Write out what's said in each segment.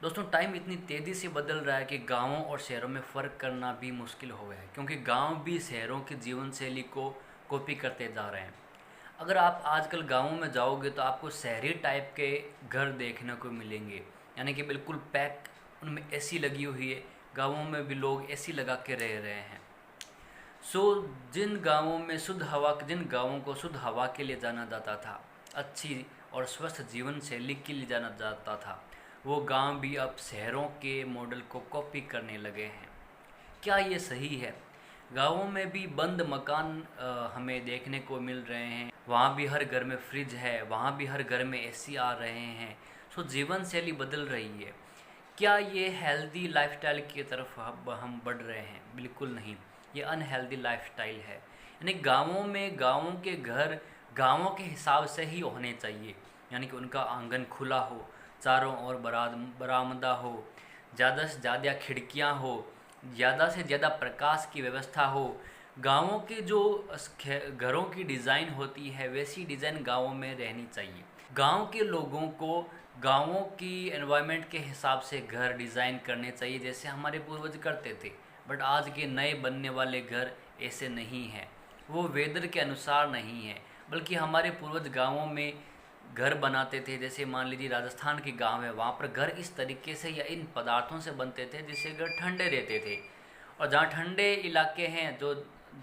दोस्तों टाइम इतनी तेज़ी से बदल रहा है कि गाँवों और शहरों में फ़र्क करना भी मुश्किल हो गया है, क्योंकि गाँव भी शहरों की जीवन शैली को कॉपी करते जा रहे हैं। अगर आप आजकल गाँवों में जाओगे तो आपको शहरी टाइप के घर देखने को मिलेंगे, यानी कि बिल्कुल पैक, उनमें एसी लगी हुई है। गाँवों में भी लोग एसी लगा के रह रहे हैं। सो जिन गाँवों को शुद्ध हवा के लिए जाना जाता था, अच्छी और स्वस्थ जीवन शैली के लिए जाना जाता था, वो गांव भी अब शहरों के मॉडल को कॉपी करने लगे हैं। क्या ये सही है? गांवों में भी बंद मकान हमें देखने को मिल रहे हैं। वहाँ भी हर घर में फ्रिज है, वहाँ भी हर घर में एसी आ रहे हैं। सो जीवन शैली बदल रही है। क्या ये हेल्दी लाइफस्टाइल की तरफ अब हम बढ़ रहे हैं? बिल्कुल नहीं, ये अनहेल्दी लाइफस्टाइल है। यानी गाँवों में गाँवों के घर गाँवों के हिसाब से ही होने चाहिए, यानी कि उनका आंगन खुला हो, चारों ओर बरामदा हो, ज़्यादा से ज़्यादा खिड़कियाँ हो, ज़्यादा से ज़्यादा प्रकाश की व्यवस्था हो। गाँवों के जो घरों की डिज़ाइन होती है वैसी डिज़ाइन गाँवों में रहनी चाहिए। गांव के लोगों को गाँवों की एनवायरनमेंट के हिसाब से घर डिज़ाइन करने चाहिए, जैसे हमारे पूर्वज करते थे। बट आज के नए बनने वाले घर ऐसे नहीं हैं, वो वेदर के अनुसार नहीं है। बल्कि हमारे पूर्वज गाँवों में घर बनाते थे, जैसे मान लीजिए राजस्थान के गांव है, वहाँ पर घर इस तरीके से या इन पदार्थों से बनते थे जिससे घर ठंडे रहते थे। और जहाँ ठंडे इलाके हैं जो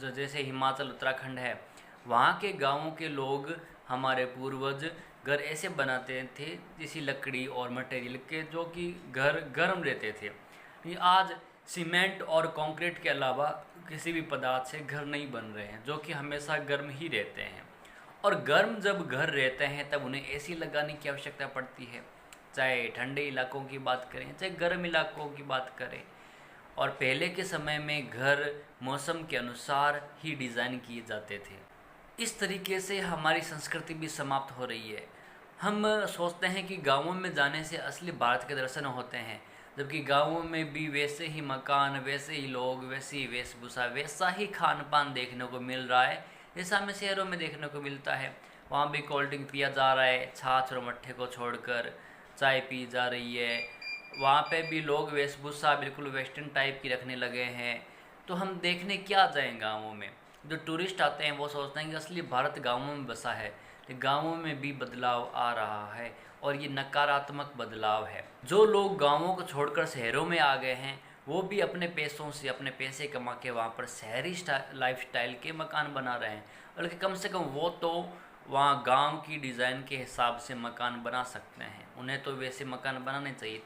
जैसे हिमाचल उत्तराखंड है, वहाँ के गाँवों के लोग, हमारे पूर्वज घर ऐसे बनाते थे जैसी लकड़ी और मटेरियल के, जो कि घर गर्म रहते थे। ये आज सीमेंट और कंक्रीट के अलावा किसी भी पदार्थ से घर नहीं बन रहे हैं, जो कि हमेशा गर्म ही रहते हैं। और गर्म जब घर रहते हैं तब उन्हें एसी लगाने की आवश्यकता पड़ती है, चाहे ठंडे इलाकों की बात करें चाहे गर्म इलाकों की बात करें। और पहले के समय में घर मौसम के अनुसार ही डिज़ाइन किए जाते थे। इस तरीके से हमारी संस्कृति भी समाप्त हो रही है। हम सोचते हैं कि गाँवों में जाने से असली भारत के दर्शन होते हैं, जबकि गाँवों में भी वैसे ही मकान, वैसे ही लोग, वैसी वेशभूषा, वैसा ही खान पान देखने को मिल रहा है जैसा हमें शहरों में देखने को मिलता है। वहाँ भी कोल्ड ड्रिंक पिया जा रहा है, छाछ और मट्ठे को छोड़कर चाय पी जा रही है। वहाँ पे भी लोग वेशभूषा बिल्कुल वेस्टर्न टाइप की रखने लगे हैं। तो हम देखने क्या जाएं गाँवों में? जो टूरिस्ट आते हैं वो सोचते हैं कि असली भारत गाँवों में बसा है, लेकिन गाँवों में भी बदलाव आ रहा है और ये नकारात्मक बदलाव है। जो लोग गाँवों को छोड़कर शहरों में आ गए हैं वो भी अपने पैसों से, अपने पैसे कमा के वहाँ पर शहरी लाइफस्टाइल के मकान बना रहे हैं। बल्कि कम से कम वो तो वहाँ गांव की डिज़ाइन के हिसाब से मकान बना सकते हैं, उन्हें तो वैसे मकान बनाने चाहिए।